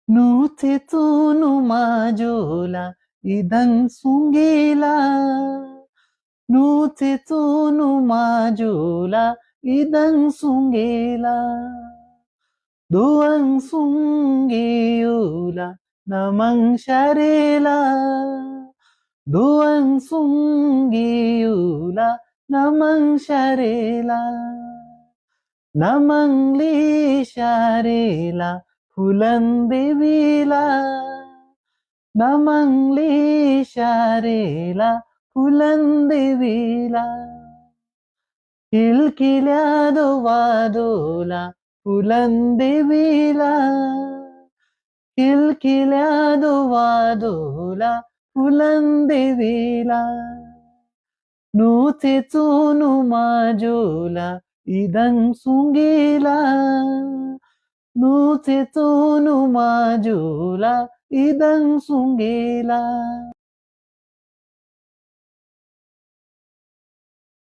Nutetunu majola idan sungila. Nutetunu majola idan sungila. Duang sungiyula namang sharela. Duang sungiyula namang sharela. नमंगली शारेला फुलंदेवीला. नमंगली शारेला फुलंदेवीला. किलकिल्या वादोला फुलंदेवीला. किलकिल्या वादोला फुलंदेवीला. Nutetunu majola idan sungila. Nutetunu majola idan sungila.